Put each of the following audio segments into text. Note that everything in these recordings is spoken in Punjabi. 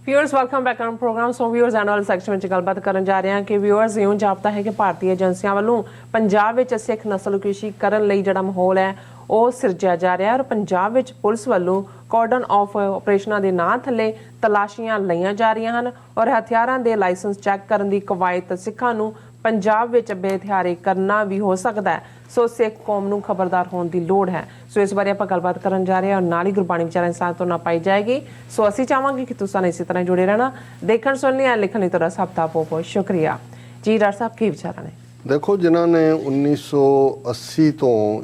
Viewers welcome back on program. So viewers annual section में गलबात करन जा रहे हैं कि व्यूअर्स यूं जापता है कि भारतीय एजेंसियां वालों पंजाब विच सिख नस्लकुशी करन लई जिहड़ा माहौल है ਉਹ ਸਿਰਜਿਆ ਜਾ ਰਿਹਾ ਔਰ ਪੰਜਾਬ ਵਿੱਚ ਪੁਲਿਸ ਵੱਲੋਂ ਕਾਰਡਨ ਆਫ ਆਪਰੇਸ਼ਨਾਂ ਦੇ ਨਾਂ ਥੱਲੇ ਤਲਾਸ਼ੀਆਂ ਲਈਆਂ ਜਾ ਰਹੀਆਂ ਹਨ ਔਰ ਹਥਿਆਰਾਂ ਦੇ ਲਾਇਸੈਂਸ ਚੈੱਕ ਕਰਨ ਦੀ ਕਵਾਇਦ ਸਿੱਖਾਂ ਨੂੰ ਪੰਜਾਬ ਵਿੱਚ ਬੇਹਥਿਆਰੇ ਕਰਨਾ ਵੀ ਹੋ ਸਕਦਾ ਹੈ। ਸੋ ਸਿੱਖ ਕੌਮ ਨੂੰ ਖਬਰਦਾਰ ਹੋਣ ਦੀ ਲੋੜ ਹੈ। ਸੋ ਇਸ ਬਾਰੇ ਆਪਾਂ ਗੱਲਬਾਤ ਕਰਨ ਜਾ ਰਹੇ ਹਾਂ ਔਰ ਨਾਲ ਹੀ ਗੁਰਬਾਣੀ ਵਿਚਾਰਾਂ ਇਨਸਾਨ ਤੋਂ ਨਾ ਪਾਈ ਜਾਏਗੀ। ਸੋ ਅਸੀਂ ਚਾਹਾਂਗੇ ਕਿ ਤੁਸੀਂ ਇਸੇ ਤਰ੍ਹਾਂ ਜੁੜੇ ਰਹਿਣਾ। ਦੇਖਣ ਸੁਣਨ ਲਈ ਲਿਖਣ ਲਈ ਤੁਹਾਡਾ ਸਭ ਦਾ ਬਹੁਤ ਬਹੁਤ ਸ਼ੁਕਰੀਆ ਜੀ। ਡਾਕਟਰ ਸਾਹਿਬ ਕੀ ਵਿਚਾਰਾਂ ਨੇ? ਦੇਖੋ, ਜਿਨ੍ਹਾਂ ਨੇ 1980 ਤੋਂ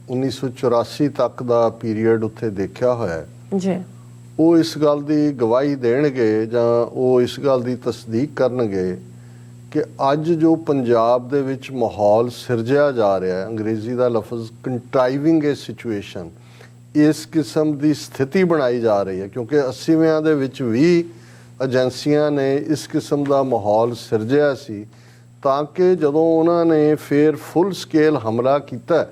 1984 ਤੱਕ ਦਾ ਪੀਰੀਅਡ ਉੱਥੇ ਦੇਖਿਆ ਹੋਇਆ ਜੀ, ਉਹ ਇਸ ਗੱਲ ਦੀ ਗਵਾਹੀ ਦੇਣਗੇ ਜਾਂ ਉਹ ਇਸ ਗੱਲ ਦੀ ਤਸਦੀਕ ਕਰਨਗੇ ਕਿ ਅੱਜ ਜੋ ਪੰਜਾਬ ਦੇ ਵਿੱਚ ਮਾਹੌਲ ਸਿਰਜਿਆ ਜਾ ਰਿਹਾ ਹੈ, ਅੰਗਰੇਜ਼ੀ ਦਾ ਲਫ਼ਜ਼ ਕੰਟਰਾਈਵਿੰਗ ਏ ਸਿਚੁਏਸ਼ਨ, ਇਸ ਕਿਸਮ ਦੀ ਸਥਿਤੀ ਬਣਾਈ ਜਾ ਰਹੀ ਹੈ ਕਿਉਂਕਿ 80ਵਿਆਂ ਦੇ ਵਿੱਚ ਵੀ ਏਜੰਸੀਆਂ ਨੇ ਇਸ ਕਿਸਮ ਦਾ ਮਾਹੌਲ ਸਿਰਜਿਆ ਸੀ ਤਾਂ ਕਿ ਜਦੋਂ ਉਹਨਾਂ ਨੇ ਫਿਰ ਫੁੱਲ ਸਕੇਲ ਹਮਲਾ ਕੀਤਾ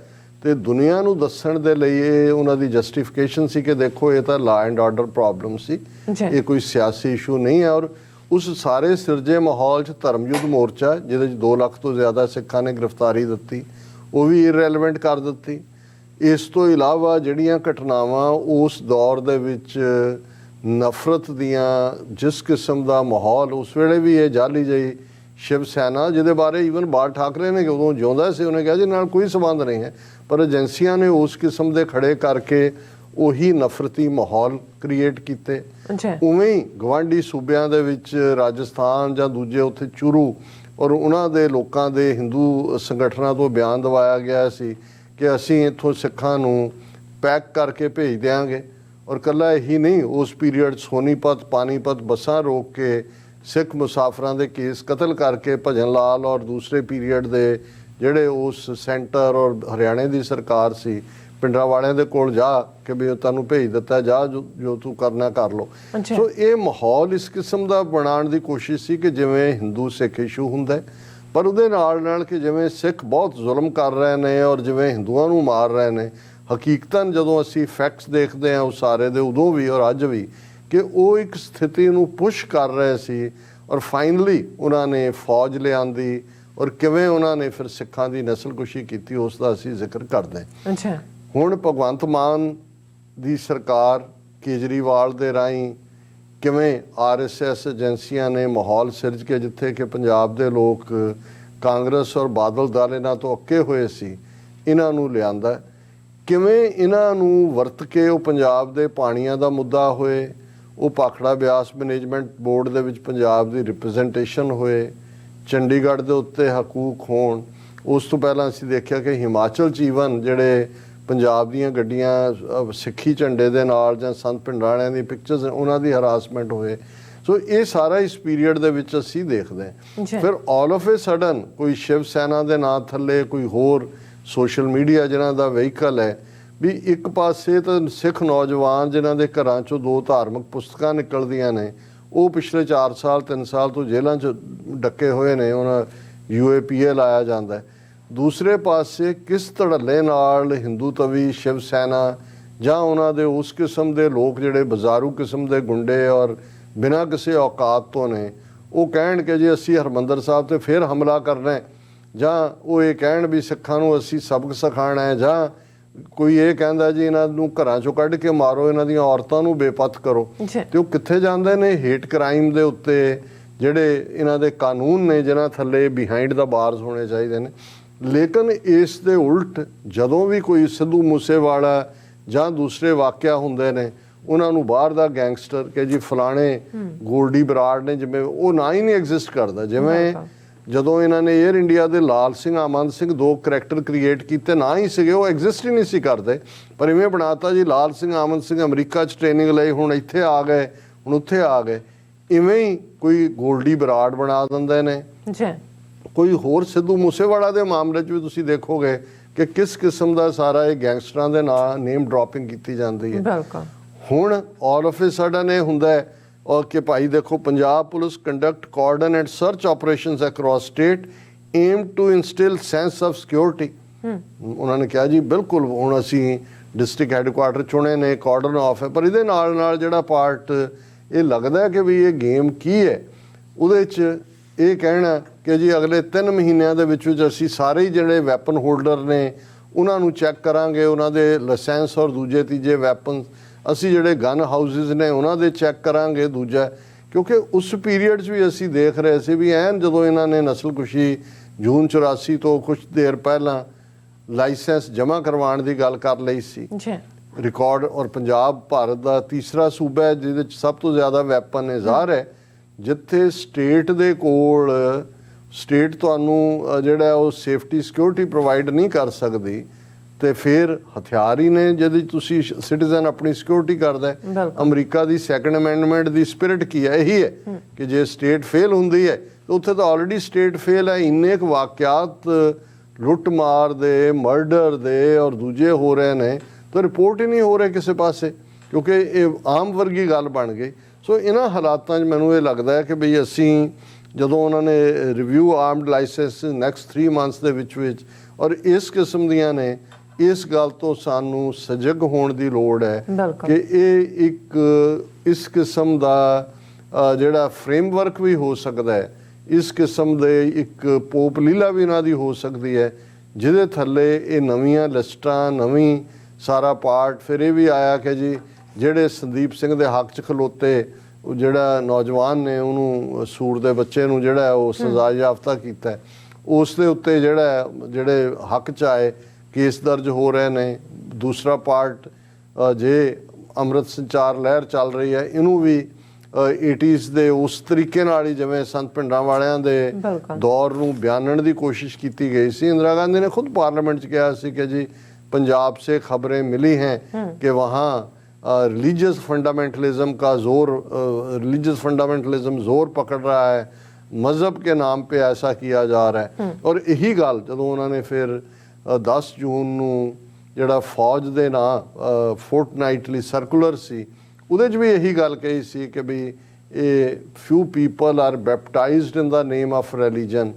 ਤੇ ਦੁਨੀਆ ਨੂੰ ਦੱਸਣ ਦੇ ਲਈ ਇਹ ਉਹਨਾਂ ਦੀ ਜਸਟੀਫਿਕੇਸ਼ਨ ਸੀ ਕਿ ਦੇਖੋ ਇਹ ਤਾਂ ਲਾ ਐਂਡ ਆਰਡਰ ਪ੍ਰੋਬਲਮ ਸੀ, ਇਹ ਕੋਈ ਸਿਆਸੀ ਇਸ਼ੂ ਨਹੀਂ ਹੈ। ਔਰ ਉਸ ਸਾਰੇ ਸਿਰਜੇ ਮਾਹੌਲ 'ਚ ਧਰਮ ਯੁੱਧ ਮੋਰਚਾ ਜਿਹਦੇ 'ਚ 2 ਲੱਖ ਤੋਂ ਜ਼ਿਆਦਾ ਸਿੱਖਾਂ ਨੇ ਗ੍ਰਿਫਤਾਰੀ ਦਿੱਤੀ ਉਹ ਵੀ ਇਰਰੈਲੇਵੈਂਟ ਕਰ ਦਿੱਤੀ। ਇਸ ਤੋਂ ਇਲਾਵਾ ਜਿਹੜੀਆਂ ਘਟਨਾਵਾਂ ਉਸ ਦੌਰ ਦੇ ਵਿੱਚ ਨਫ਼ਰਤ ਦੀਆਂ ਜਿਸ ਕਿਸਮ ਦਾ ਮਾਹੌਲ ਉਸ ਵੇਲੇ ਵੀ ਇਹ ਜਾਲੀ ਜਿਹੀ ਸ਼ਿਵ ਸੈਨਾ ਜਿਹਦੇ ਬਾਰੇ ਈਵਨ ਬਾਲ ਠਾਕਰੇ ਨੇ ਉਦੋਂ ਜਿਉਂਦਾ ਸੀ ਉਹਨੇ ਕਿਹਾ ਜੀ ਨਾਲ ਕੋਈ ਸੰਬੰਧ ਨਹੀਂ ਹੈ, ਪਰ ਏਜੰਸੀਆਂ ਨੇ ਉਸ ਕਿਸਮ ਦੇ ਖੜੇ ਕਰਕੇ ਉਹੀ ਨਫ਼ਰਤੀ ਮਾਹੌਲ ਕ੍ਰੀਏਟ ਕੀਤੇ। ਉਵੇਂ ਹੀ ਗਵਾਂਢੀ ਸੂਬਿਆਂ ਦੇ ਵਿੱਚ ਰਾਜਸਥਾਨ ਜਾਂ ਦੂਜੇ ਉੱਥੇ ਚੁਰੂ ਔਰ ਉਹਨਾਂ ਦੇ ਲੋਕਾਂ ਦੇ ਹਿੰਦੂ ਸੰਗਠਨਾਂ ਤੋਂ ਬਿਆਨ ਦਵਾਇਆ ਗਿਆ ਸੀ ਕਿ ਅਸੀਂ ਇੱਥੋਂ ਸਿੱਖਾਂ ਨੂੰ ਪੈਕ ਕਰਕੇ ਭੇਜ ਦਿਆਂਗੇ। ਔਰ ਇਕੱਲਾ ਇਹੀ ਨਹੀਂ, ਉਸ ਪੀਰੀਅਡ ਸੋਨੀਪਤ ਪਾਨੀਪਤ ਬੱਸਾਂ ਰੋਕ ਕੇ ਸਿੱਖ ਮੁਸਾਫਰਾਂ ਦੇ ਕੇਸ ਕਤਲ ਕਰਕੇ ਭਜਨ ਲਾਲ ਔਰ ਦੂਸਰੇ ਪੀਰੀਅਡ ਦੇ ਜਿਹੜੇ ਉਸ ਸੈਂਟਰ ਔਰ ਹਰਿਆਣੇ ਦੀ ਸਰਕਾਰ ਸੀ ਪਿੰਡਰਾਂ ਵਾਲਿਆਂ ਦੇ ਕੋਲ ਜਾ ਕਿ ਵੀ ਤੁਹਾਨੂੰ ਭੇਜ ਦਿੱਤਾ ਜਾ ਜੋ ਤੂੰ ਕਰਨਾ ਕਰ ਲਓ। ਸੋ ਇਹ ਮਾਹੌਲ ਇਸ ਕਿਸਮ ਦਾ ਬਣਾਉਣ ਦੀ ਕੋਸ਼ਿਸ਼ ਸੀ ਕਿ ਜਿਵੇਂ ਹਿੰਦੂ ਸਿੱਖ ਇਸ਼ੂ ਹੁੰਦਾ ਪਰ ਉਹਦੇ ਨਾਲ ਕਿ ਜਿਵੇਂ ਸਿੱਖ ਬਹੁਤ ਜ਼ੁਲਮ ਕਰ ਰਹੇ ਨੇ ਔਰ ਜਿਵੇਂ ਹਿੰਦੂਆਂ ਨੂੰ ਮਾਰ ਰਹੇ ਨੇ। ਹਕੀਕਤਨ ਜਦੋਂ ਅਸੀਂ ਫੈਕਟਸ ਦੇਖਦੇ ਹਾਂ ਉਸ ਸਾਰੇ ਦੇ ਉਦੋਂ ਵੀ ਔਰ ਅੱਜ ਵੀ ਕਿ ਉਹ ਇੱਕ ਸਥਿਤੀ ਨੂੰ ਪੁਸ਼ ਕਰ ਰਹੇ ਸੀ ਔਰ ਫਾਈਨਲੀ ਉਹਨਾਂ ਨੇ ਫੌਜ ਲਿਆਂਦੀ ਔਰ ਕਿਵੇਂ ਉਹਨਾਂ ਨੇ ਫਿਰ ਸਿੱਖਾਂ ਦੀ ਨਸਲਕੁਸ਼ੀ ਕੀਤੀ ਉਸ ਦਾ ਅਸੀਂ ਜ਼ਿਕਰ ਕਰਦੇ ਹਾਂ। ਹੁਣ ਭਗਵੰਤ ਮਾਨ ਦੀ ਸਰਕਾਰ ਕੇਜਰੀਵਾਲ ਦੇ ਰਾਹੀਂ ਕਿਵੇਂ RSS ਏਜੰਸੀਆਂ ਨੇ ਮਾਹੌਲ ਸਿਰਜ ਕੇ ਜਿੱਥੇ ਕਿ ਪੰਜਾਬ ਦੇ ਲੋਕ ਕਾਂਗਰਸ ਔਰ ਬਾਦਲ ਦਲ ਇਹਨਾਂ ਤੋਂ ਅੱਕੇ ਹੋਏ ਸੀ ਇਹਨਾਂ ਨੂੰ ਲਿਆਂਦਾ, ਕਿਵੇਂ ਇਹਨਾਂ ਨੂੰ ਵਰਤ ਕੇ ਉਹ ਪੰਜਾਬ ਦੇ ਪਾਣੀਆਂ ਦਾ ਮੁੱਦਾ ਹੋਏ, ਉਹ ਭਾਖੜਾ ਬਿਆਸ ਮੈਨੇਜਮੈਂਟ ਬੋਰਡ ਦੇ ਵਿੱਚ ਪੰਜਾਬ ਦੀ ਰਿਪਰੈਜ਼ੈਂਟੇਸ਼ਨ ਹੋਏ, ਚੰਡੀਗੜ੍ਹ ਦੇ ਉੱਤੇ ਹਕੂਕ ਹੋਣ। ਉਸ ਤੋਂ ਪਹਿਲਾਂ ਅਸੀਂ ਦੇਖਿਆ ਕਿ ਹਿਮਾਚਲ 'ਚ ਈਵਨ ਜਿਹੜੇ ਪੰਜਾਬ ਦੀਆਂ ਗੱਡੀਆਂ ਸਿੱਖੀ ਝੰਡੇ ਦੇ ਨਾਲ ਜਾਂ ਸੰਤ ਭਿੰਡਰਾਣਿਆਂ ਦੀ ਪਿਕਚਰਸ ਉਹਨਾਂ ਦੀ ਹਰਾਸਮੈਂਟ ਹੋਏ। ਸੋ ਇਹ ਸਾਰਾ ਇਸ ਪੀਰੀਅਡ ਦੇ ਵਿੱਚ ਅਸੀਂ ਦੇਖਦੇ ਹਾਂ। ਫਿਰ ਆਲ ਆਫ ਏ ਸਡਨ ਕੋਈ ਸ਼ਿਵ ਸੈਨਾ ਦੇ ਨਾਂ ਥੱਲੇ ਕੋਈ ਹੋਰ ਸੋਸ਼ਲ ਮੀਡੀਆ ਜਿਨ੍ਹਾਂ ਦਾ ਵਹੀਕਲ ਹੈ ਵੀ ਇੱਕ ਪਾਸੇ ਤਾਂ ਸਿੱਖ ਨੌਜਵਾਨ ਜਿਨ੍ਹਾਂ ਦੇ ਘਰਾਂ 'ਚੋਂ 2 ਧਾਰਮਿਕ ਪੁਸਤਕਾਂ ਨਿਕਲਦੀਆਂ ਨੇ ਉਹ ਪਿਛਲੇ 4 ਸਾਲ 3 ਸਾਲ ਤੋਂ ਜੇਲ੍ਹਾਂ 'ਚ ਡੱਕੇ ਹੋਏ ਨੇ, ਉਹਨਾਂ UAPA ਲਾਇਆ ਜਾਂਦਾ। ਦੂਸਰੇ ਪਾਸੇ ਕਿਸ ਧੜੱਲੇ ਨਾਲ ਹਿੰਦੂ ਤਵੀ ਸ਼ਿਵ ਸੈਨਾ ਜਾਂ ਉਹਨਾਂ ਦੇ ਉਸ ਕਿਸਮ ਦੇ ਲੋਕ ਜਿਹੜੇ ਬਾਜ਼ਾਰੂ ਕਿਸਮ ਦੇ ਗੁੰਡੇ ਔਰ ਬਿਨਾਂ ਕਿਸੇ ਔਕਾਤ ਤੋਂ ਨੇ ਉਹ ਕਹਿਣ ਕਿ ਜੀ ਅਸੀਂ ਹਰਿਮੰਦਰ ਸਾਹਿਬ 'ਤੇ ਫਿਰ ਹਮਲਾ ਕਰਨਾ ਜਾਂ ਉਹ ਇਹ ਕਹਿਣ ਵੀ ਸਿੱਖਾਂ ਨੂੰ ਅਸੀਂ ਸਬਕ ਸਿਖਾਉਣਾ ਹੈ ਜਾਂ ਕੋਈ ਇਹ ਕਹਿੰਦਾ ਜੀ ਇਹਨਾਂ ਨੂੰ ਘਰਾਂ 'ਚੋਂ ਕੱਢ ਕੇ ਮਾਰੋ, ਇਹਨਾਂ ਦੀਆਂ ਔਰਤਾਂ ਨੂੰ ਬੇਪੱਤ ਕਰੋ। ਤੇ ਉਹ ਕਿੱਥੇ ਜਾਂਦੇ ਨੇ? ਹੇਟ ਕ੍ਰਾਈਮ ਦੇ ਉੱਤੇ ਜਿਹੜੇ ਇਹਨਾਂ ਦੇ ਕਾਨੂੰਨ ਨੇ ਜਿਨ੍ਹਾਂ ਥੱਲੇ ਬਿਹਾਈਂਡ ਦਾ ਬਾਰਸ ਹੋਣੇ ਚਾਹੀਦੇ ਨੇ। ਲੇਕਿਨ ਇਸ ਦੇ ਉਲਟ ਜਦੋਂ ਵੀ ਕੋਈ ਸਿੱਧੂ ਮੂਸੇਵਾਲਾ ਜਾਂ ਦੂਸਰੇ ਵਾਕਿਆ ਹੁੰਦੇ ਨੇ ਉਹਨਾਂ ਨੂੰ ਬਾਹਰ ਦਾ ਗੈਂਗਸਟਰ ਕਿ ਜੀ ਫਲਾਣੇ ਗੋਲਡੀ ਬਰਾੜ ਨੇ, ਜਿਵੇਂ ਉਹ ਨਾ ਹੀ ਨਹੀਂ ਐਗਜ਼ਿਸਟ ਕਰਦਾ। ਜਿਵੇਂ ਜਦੋਂ ਇਹਨਾਂ ਨੇ ਏਅਰ ਇੰਡੀਆ ਦੇ ਲਾਲ ਸਿੰਘ ਆਮੰਦ ਸਿੰਘ 2 ਕਰੈਕਟਰ ਕ੍ਰੀਏਟ ਕੀਤੇ ਨਾ ਹੀ ਸੀਗੇ, ਉਹ ਐਗਜ਼ਿਸਟ ਹੀ ਨਹੀਂ ਸੀ ਕਰਦੇ, ਪਰ ਇਵੇਂ ਬਣਾਤਾ ਜੀ ਲਾਲ ਸਿੰਘ ਆਮੰਦ ਸਿੰਘ ਅਮਰੀਕਾ 'ਚ ਟ੍ਰੇਨਿੰਗ ਲਈ ਹੁਣ ਇੱਥੇ ਆ ਗਏ, ਹੁਣ ਉੱਥੇ ਆ ਗਏ। ਇਵੇਂ ਹੀ ਕੋਈ ਗੋਲਡੀ ਬਰਾੜ ਬਣਾ ਦਿੰਦੇ ਨੇ। ਕੋਈ ਹੋਰ ਸਿੱਧੂ ਮੂਸੇਵਾਲਾ ਦੇ ਮਾਮਲੇ 'ਚ ਵੀ ਤੁਸੀਂ ਦੇਖੋਗੇ ਕਿ ਕਿਸ ਕਿਸਮ ਦਾ ਸਾਰਾ ਇਹ ਗੈਂਗਸਟਰਾਂ ਦੇ ਨਾਂ ਨੇਮ ਡ੍ਰੌਪਿੰਗ ਕੀਤੀ ਜਾਂਦੀ ਹੈ। ਹੁਣ ਆਲ ਆਫ ਏ ਸਡਨ ਇਹ ਹੁੰਦਾ ਹੈ ਔਰ ਕਿ ਭਾਈ ਦੇਖੋ Punjab police conduct cordon and search operations across state aim to instil sense of security. ਉਹਨਾਂ ਨੇ ਕਿਹਾ ਜੀ ਬਿਲਕੁਲ ਹੁਣ ਅਸੀਂ ਡਿਸਟ੍ਰਿਕਟ ਹੈੱਡਕੁਆਰਟਰ ਚੁਣੇ ਨੇ, ਕਾਰਡਨ ਆਫ ਹੈ, ਪਰ ਇਹਦੇ ਨਾਲ ਜਿਹੜਾ ਪਾਰਟ ਇਹ ਲੱਗਦਾ ਹੈ ਕਿ ਵੀ ਇਹ ਗੇਮ ਕੀ ਹੈ। ਉਹਦੇ 'ਚ ਇਹ ਕਹਿਣਾ ਕਿ ਜੀ ਅਗਲੇ 3 ਮਹੀਨਿਆਂ ਦੇ ਵਿੱਚ ਅਸੀਂ ਸਾਰੇ ਹੀ ਜਿਹੜੇ ਵੈਪਨ ਹੋਲਡਰ ਨੇ ਉਹਨਾਂ ਨੂੰ ਚੈੱਕ ਕਰਾਂਗੇ, ਉਹਨਾਂ ਦੇ ਲਾਇਸੈਂਸ ਔਰ ਦੂਜੇ ਤੀਜੇ ਵੈਪਨ, ਅਸੀਂ ਜਿਹੜੇ ਗਨ ਹਾਊਸਿਸ ਨੇ ਉਹਨਾਂ ਦੇ ਚੈੱਕ ਕਰਾਂਗੇ। ਦੂਜਾ ਕਿਉਂਕਿ ਉਸ ਪੀਰੀਅਡ 'ਚ ਵੀ ਅਸੀਂ ਦੇਖ ਰਹੇ ਸੀ ਵੀ ਐਨ ਜਦੋਂ ਇਹਨਾਂ ਨੇ ਨਸਲਕੁਸ਼ੀ ਜੂਨ 84 ਤੋਂ ਕੁਝ ਦੇਰ ਪਹਿਲਾਂ ਲਾਇਸੈਂਸ ਜਮ੍ਹਾਂ ਕਰਵਾਉਣ ਦੀ ਗੱਲ ਕਰ ਲਈ ਸੀ ਰਿਕਾਰਡ, ਔਰ ਪੰਜਾਬ ਭਾਰਤ ਦਾ ਤੀਸਰਾ ਸੂਬਾ ਹੈ ਜਿਹਦੇ 'ਚ ਸਭ ਤੋਂ ਜ਼ਿਆਦਾ ਵੈਪਨ ਇਜ਼ਹਾਰ ਹੈ, ਜਿੱਥੇ ਸਟੇਟ ਦੇ ਕੋਲ ਸਟੇਟ ਤੁਹਾਨੂੰ ਜਿਹੜਾ ਉਹ ਸੇਫਟੀ ਸਿਕਿਉਰਿਟੀ ਪ੍ਰੋਵਾਈਡ ਨਹੀਂ ਕਰ ਸਕਦੀ ਤੇ ਫਿਰ ਹਥਿਆਰ ਹੀ ਨੇ ਜਿਹਦੇ ਤੁਸੀਂ ਸਿਟੀਜ਼ਨ ਆਪਣੀ ਸਿਕਿਉਰਿਟੀ ਕਰਦਾ ਹੈ। ਅਮਰੀਕਾ ਦੀ ਸੈਕੰਡ ਅਮੈਂਡਮੈਂਟ ਦੀ ਸਪਿਰਿਟ ਕੀ ਹੈ? ਇਹੀ ਹੈ ਕਿ ਜੇ ਸਟੇਟ ਫੇਲ ਹੁੰਦੀ ਹੈ ਤਾਂ ਉੱਥੇ ਤਾਂ ਆਲਰੇਡੀ ਸਟੇਟ ਫੇਲ ਹੈ। ਇੰਨੇ ਕੁ ਵਾਕਿਆਤ ਲੁੱਟ ਮਾਰ ਦੇ, ਮਰਡਰ ਦੇ ਔਰ ਦੂਜੇ ਹੋ ਰਹੇ ਨੇ ਤਾਂ ਰਿਪੋਰਟ ਹੀ ਨਹੀਂ ਹੋ ਰਹੇ ਕਿਸੇ ਪਾਸੇ, ਕਿਉਂਕਿ ਇਹ ਆਮ ਵਰਗੀ ਗੱਲ ਬਣ ਗਈ। ਸੋ ਇਹਨਾਂ ਹਾਲਾਤਾਂ 'ਚ ਮੈਨੂੰ ਇਹ ਲੱਗਦਾ ਹੈ ਕਿ ਬਈ ਅਸੀਂ ਜਦੋਂ ਉਹਨਾਂ ਨੇ review armed license next 3 months ਦੇ ਵਿੱਚ ਔਰ ਇਸ ਕਿਸਮ ਦੀਆਂ ਨੇ, ਇਸ ਗੱਲ ਤੋਂ ਸਾਨੂੰ ਸਜਗ ਹੋਣ ਦੀ ਲੋੜ ਹੈ ਕਿ ਇਹ ਇੱਕ ਇਸ ਕਿਸਮ ਦਾ ਜਿਹੜਾ ਫਰੇਮਵਰਕ ਵੀ ਹੋ ਸਕਦਾ ਹੈ, ਇਸ ਕਿਸਮ ਦੇ ਇੱਕ ਪੋਪ ਲੀਲਾ ਵੀ ਇਹਨਾਂ ਦੀ ਹੋ ਸਕਦੀ ਹੈ ਜਿਹਦੇ ਥੱਲੇ ਇਹ ਨਵੀਆਂ ਲਿਸਟਾਂ, ਨਵੀਂ ਸਾਰਾ ਪਾਰਟ। ਫਿਰ ਇਹ ਵੀ ਆਇਆ ਕਿ ਜੀ ਜਿਹੜੇ ਸੰਦੀਪ ਸਿੰਘ ਦੇ ਹੱਕ 'ਚ ਖਲੋਤੇ, ਉਹ ਜਿਹੜਾ ਨੌਜਵਾਨ ਨੇ ਉਹਨੂੰ ਸੂਰ ਦੇ ਬੱਚੇ ਨੂੰ ਜਿਹੜਾ ਉਹ ਸਜ਼ਾ ਯਾਫਤਾ ਕੀਤਾ, ਉਸ ਦੇ ਉੱਤੇ ਜਿਹੜੇ ਹੱਕ 'ਚ ਆਏ ਕੇਸ ਦਰਜ ਹੋ ਰਹੇ ਨੇ। ਦੂਸਰਾ ਪਾਰਟ, ਜੇ ਅੰਮ੍ਰਿਤ ਸੰਚਾਰ ਲਹਿਰ ਚੱਲ ਰਹੀ ਹੈ, ਇਹਨੂੰ ਵੀ 80s ਦੇ ਉਸ ਤਰੀਕੇ ਨਾਲ ਹੀ ਜਿਵੇਂ ਸੰਤ ਪਿੰਡਾਂ ਵਾਲਿਆਂ ਦੇ ਦੌਰ ਨੂੰ ਬਿਆਨਣ ਦੀ ਕੋਸ਼ਿਸ਼ ਕੀਤੀ ਗਈ ਸੀ। ਇੰਦਰਾ ਗਾਂਧੀ ਨੇ ਖੁਦ ਪਾਰਲੀਮੈਂਟ 'ਚ ਕਿਹਾ ਸੀ ਕਿ ਜੀ पंजाब से खबरें मिली हैं कि वहाँ रिलीजियस फंडामेंटलिज्म का जोर रिलीजियस फंडामेंटलिज्म जोर पकड़ रहा है, मज़हब के नाम पे ऐसा किया जा रहा है। और यही गल जो उन्होंने फिर 10 जून ਨੂੰ ਜਿਹੜਾ ਫੌਜ ਦੇ ਨਾਂ ਫੋਰਟਨਾਈਟਲੀ ਸਰਕੂਲਰ ਸੀ ਉਹਦੇ 'ਚ ਵੀ ਇਹੀ ਗੱਲ ਕਹੀ ਸੀ ਕਿ ਵੀ ਇਹ few people are baptized in the name of religion,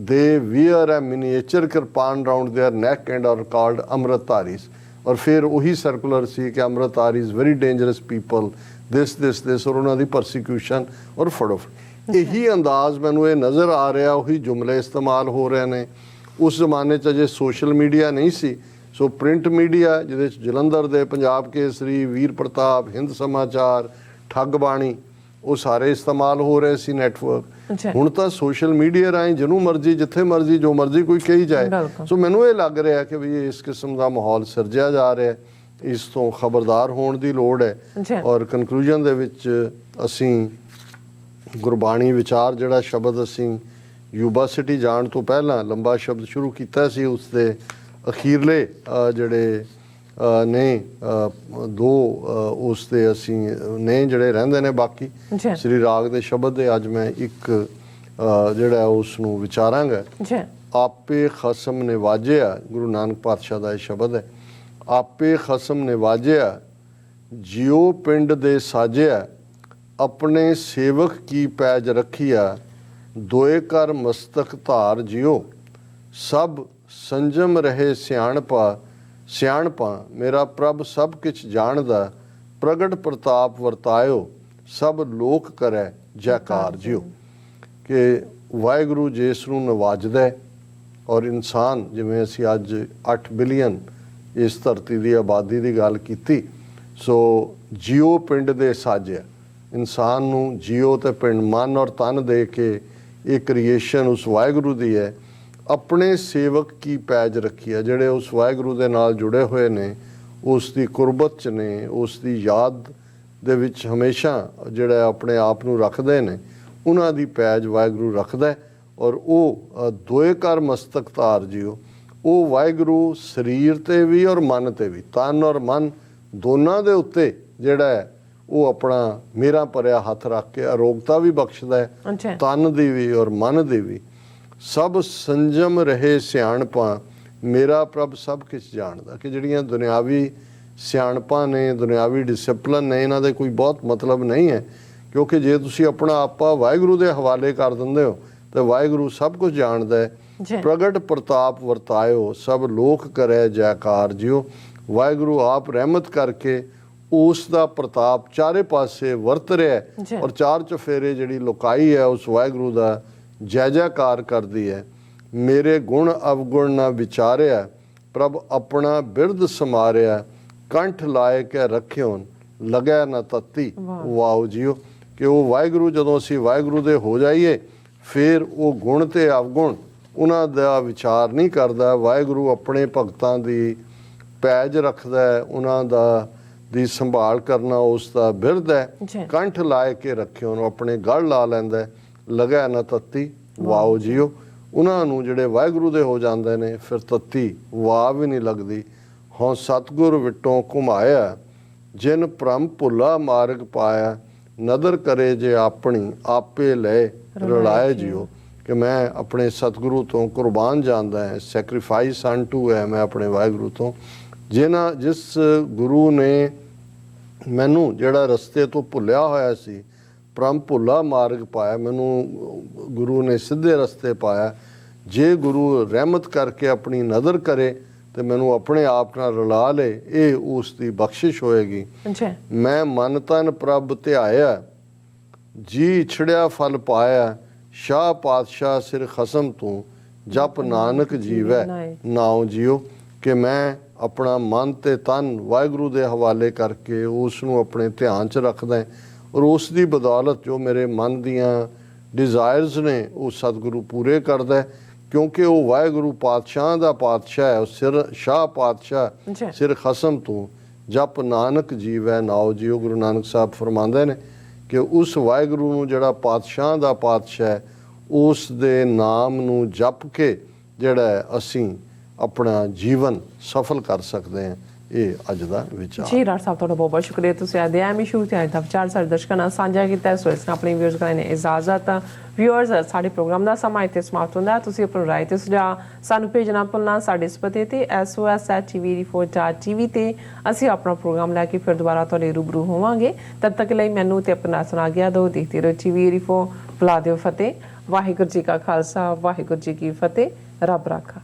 they wear a miniature kirpan round their neck and are called amritdharis। और फिर वही सर्कुलर सी कि अमृतधारीज वेरी डेंजरस पीपल, दिस और उन्होंने परसिक्यूशन और फड़ोफड़। यही अंदाज मैनू ये नज़र आ रहा, वही जुमले इस्तेमाल हो रहे हैं। उस जमाने च अजे सोशल मीडिया नहीं सी, सो प्रिंट मीडिया जिहदे जलंधर दे पंजाब केसरी, वीर प्रताप, हिंद समाचार, ठग बाणी, वो सारे इस्तेमाल हो रहे सी नैटवर्क। हुण तां सोशल मीडिया राही जिन्हों मर्जी जिथे मर्जी जो मर्जी कोई कही जाए। सो मैनू ये लग रहा कि भी इस किस्म का माहौल सिरजिया जा रहा है, इस तो खबरदार होने की लोड़ है। और कनक्लूजन दे विच असीं गुरबाणी विचार जिहड़ा शब्द असीं युवा सिटी जाण तो पहला लंबा शब्द शुरू किया सी, उसके अखीरले जिहड़े ने दो उसते असीं ने जिहड़े रहिंदे ने, बाकी श्री राग दे शब्द दे अज मैं एक जिहड़ा उसनूं विचारांगा। आपे खसम निवाजिया, गुरु नानक पातशाह दा शब्द है। आपे खसम निवाजिया, जियो पिंड दे साजिया, अपने सेवक की पैज रखिया, दोए कर मस्तक धार जियो, सब संजम रहे सियाणपा, सियाणपा मेरा प्रभ सब किछ जानदा, प्रगट प्रताप वरतायो, सब लोक करे जयकार जियो। कि वाहिगुरू जिस नूं नवाजदा है, और इंसान जिवें असीं अज 8 बिलियन इस धरती की आबादी की गल कीती, सो जियो पिंड दे साजिया, इंसान नूं जियो ते पिंड मन और तन दे के ये क्रिएशन उस वाहिगुरू दी है। अपने सेवक की पैज रखी है, जिहड़े उस वाहिगुरू दे नाल जुड़े हुए ने, उसकी कुरबत च ने, उसकी याद दे विच हमेशा जिहड़ा अपने आप नूं रखदे ने, उन्हां दी पैज वाहिगुरू रखदा है। और वो दोए कर मस्तक धार जियो, वो वाहिगुरू शरीर ते भी और मन ते भी, तन और मन दोनों दे उत्ते जिहड़ा है वो अपना मेरा भरिया हथ रख के अरोगता भी बख्शदा है, तन दी भी और मन दी भी। सब संजम रहे सियाणपा, मेरा प्रभ सब किछ जानदा। कि जिहड़ियां दुनियावी सियाणपां ने, दुनियावी डिसिपलिन ने, इन्हां दे कोई बहुत मतलब नहीं है, क्योंकि जे तुसीं अपना आपा वाहिगुरू दे हवाले कर दिंदे हो तो वाहिगुरू सब कुछ जानदा है। प्रगट प्रताप वरतायो, सब लोक करे जयकार जियो। वाहिगुरू आप रहमत करके ਉਸ ਦਾ ਪ੍ਰਤਾਪ ਚਾਰੇ ਪਾਸੇ ਵਰਤ ਰਿਹਾ ਹੈ ਜੀ। ਔਰ ਚਾਰ ਚਫੇਰੇ ਜਿਹੜੀ ਲੋਕਾਈ ਹੈ ਉਸ ਵਾਹਿਗੁਰੂ ਦਾ ਜੈ ਜੈਕਾਰ ਕਰਦੀ ਹੈ। ਮੇਰੇ ਗੁਣ ਅਵਗੁਣ ਨਾ ਵਿਚਾਰਿਆ, ਪ੍ਰਭ ਆਪਣਾ ਬਿਰਧ ਸਮਾਰਿਆ, ਕੰਠ ਲਾਏ ਕੇ ਰੱਖਿਓ ਲਗੈ ਨਾ ਤਤੀ। ਵਾਓ ਜੀਓ ਕਿ ਉਹ ਵਾਹਿਗੁਰੂ ਜਦੋਂ ਅਸੀਂ ਵਾਹਿਗੁਰੂ ਦੇ ਹੋ ਜਾਈਏ ਫਿਰ ਉਹ ਗੁਣ ਤੇ ਅਵਗੁਣ ਉਹਨਾਂ ਦਾ ਵਿਚਾਰ ਨਹੀਂ ਕਰਦਾ। ਵਾਹਿਗੁਰੂ ਆਪਣੇ ਭਗਤਾਂ ਦੀ ਪੈਜ ਰੱਖਦਾ ਹੈ, ਉਹਨਾਂ ਦੀ ਸੰਭਾਲ ਕਰਨਾ ਉਸ ਦਾ ਬਿਰਧ ਹੈ। ਕੰਠ ਲਾਏ ਕੇ ਰੱਖਿਓ ਨੂੰ ਆਪਣੇ ਗਲ ਲਾ ਲੈਂਦਾ ਹੈ, ਲਗੈ ਨਾ ਤਤੀ। ਵਾਓ ਜੀਓ ਉਹਨਾਂ ਨੂੰ ਜਿਹੜੇ ਵਾਹਿਗੁਰੂ ਦੇ ਹੋ ਜਾਂਦੇ ਨੇ ਫਿਰ ਤਤੀ ਵਾਹ ਵੀ ਨਹੀਂ ਲੱਗਦੀ। ਹੋਂ ਸਤਿਗੁਰ ਵਿਟੋਂ ਘੁਮਾਇਆ, ਜਿਨ ਭ੍ਰਮ ਭੁੱਲਾ ਮਾਰਗ ਪਾਇਆ, ਨਦਰ ਕਰੇ ਜੇ ਆਪਣੀ ਆਪੇ ਲੈ ਰਲਾਏ ਜੀਓ ਕਿ ਮੈਂ ਆਪਣੇ ਸਤਿਗੁਰੂ ਤੋਂ ਕੁਰਬਾਨ ਜਾਂਦਾ ਹੈ, ਸੈਕਰੀਫਾਈਸ ਅਨਟੂ ਹੈ ਮੈਂ ਆਪਣੇ ਵਾਹਿਗੁਰੂ ਤੋਂ। ਜਿਸ ਗੁਰੂ ਨੇ ਮੈਨੂੰ ਜਿਹੜਾ ਰਸਤੇ ਤੋਂ ਭੁੱਲਿਆ ਹੋਇਆ ਸੀ, ਭ੍ਰਮ ਭੁੱਲਾ ਮਾਰਗ ਪਾਇਆ, ਮੈਨੂੰ ਗੁਰੂ ਨੇ ਸਿੱਧੇ ਰਸਤੇ ਪਾਇਆ। ਜੇ ਗੁਰੂ ਰਹਿਮਤ ਕਰਕੇ ਆਪਣੀ ਨਜ਼ਰ ਕਰੇ ਤੇ ਮੈਨੂੰ ਆਪਣੇ ਆਪ ਨਾਲ ਰਲਾ ਲੇ, ਇਹ ਉਸ ਦੀ ਬਖਸ਼ਿਸ਼ ਹੋਏਗੀ। ਮੈਂ ਮਨ ਤਨ ਪ੍ਰਭ ਧਿਆਇਆ, ਜੀ ਛੜਿਆ ਫਲ ਪਾਇਆ, ਸ਼ਾਹ ਪਾਤਸ਼ਾਹ ਸਿਰ ਖਸਮ ਤੂੰ, ਜਪ ਨਾਨਕ ਜੀਵੈ ਨਾਉ ਜੀਓ ਕਿ ਮੈਂ ਆਪਣਾ ਮਨ ਤੇ ਤਨ ਵਾਹਿਗੁਰੂ ਦੇ ਹਵਾਲੇ ਕਰਕੇ ਉਸ ਨੂੰ ਆਪਣੇ ਧਿਆਨ 'ਚ ਰੱਖਦਾ ਔਰ ਉਸ ਦੀ ਬਦੌਲਤ ਜੋ ਮੇਰੇ ਮਨ ਦੀਆਂ ਡਿਜ਼ਾਇਰਸ ਨੇ ਉਹ ਸਤਿਗੁਰੂ ਪੂਰੇ ਕਰਦਾ, ਕਿਉਂਕਿ ਉਹ ਵਾਹਿਗੁਰੂ ਪਾਤਸ਼ਾਹ ਦਾ ਪਾਤਸ਼ਾਹ ਹੈ। ਉਹ ਸਿਰ ਸ਼ਾਹ ਪਾਤਸ਼ਾਹ ਸਿਰ ਖਸਮ ਤੂੰ, ਜਪ ਨਾਨਕ ਜੀਵੈ ਨਾਉ ਜੀਓ। ਗੁਰੂ ਨਾਨਕ ਸਾਹਿਬ ਫਰਮਾਉਂਦੇ ਨੇ ਕਿ ਉਸ ਵਾਹਿਗੁਰੂ ਨੂੰ ਜਿਹੜਾ ਪਾਤਸ਼ਾਹ ਦਾ ਪਾਤਸ਼ਾਹ ਹੈ ਉਸ ਦੇ ਨਾਮ ਨੂੰ ਜਪ ਕੇ ਜਿਹੜਾ ਅਸੀਂ ਆਪਣਾ ਜੀਵਨ ਸਫਲ ਕਰ ਸਕਦੇ ਹਾਂ। ਇਹ ਅੱਜ ਦਾ ਵਿਚਾਰ ਜੀ। ਡਾਕਟਰ ਸਾਹਿਬ ਤੁਹਾਡਾ ਬਹੁਤ ਬਹੁਤ ਸ਼ੁਕਰੀਆ, ਤੁਸੀਂ ਆਦਿਆਮੀ ਸ਼ੁਰੂ ਤੇ ਅੱਜ ਦਾ ਵਿਚਾਰ ਸਾਡੇ ਦਰਸ਼ਕਾਂ ਨਾਲ ਸਾਂਝਾ ਕੀਤਾ। ਸੋ ਇਸ ਨਾਲ ਆਪਣੇ ਵਿਊਅਰਸ ਕਰਨ ਇਜਾਜ਼ਤ। ਵਿਊਅਰਸ ਸਾਡੇ ਪ੍ਰੋਗਰਾਮ ਦਾ ਸਮਾਂ ਇੱਥੇ ਸਮਾਪਤ ਹੁੰਦਾ। ਤੁਸੀਂ ਆਪਣੀ ਰਾਏ ਤੇ ਸੁਝਾਅ ਸਾਨੂੰ ਭੇਜਣਾ ਭੁੱਲਣਾ ਸਾਡੇ ਇਸ ਪਤੇ ਤੇ sos@tvre4.tv ਤੇ ਅਸੀਂ ਆਪਣਾ ਪ੍ਰੋਗਰਾਮ ਲੈ ਕੇ ਫਿਰ ਦੁਬਾਰਾ ਤੁਹਾਡੇ ਰੂਬਰੂ ਹੋਵਾਂਗੇ। ਤਦ ਤੱਕ ਲਈ ਮੈਨੂੰ ਤੇ ਆਪਣਾ ਸੁਣਾ ਗਿਆ ਦੋ ਦੇਖਦੇ ਰਹੋ TVRE4। ਬੁਲਾ ਦਿਓ ਫਤਿਹ। ਵਾਹਿਗੁਰੂ ਜੀ ਕਾ ਖਾਲਸਾ, ਵਾਹਿਗੁਰੂ ਜੀ ਕੀ ਫਤਿਹ। ਰੱਬ ਰਾਖਾ।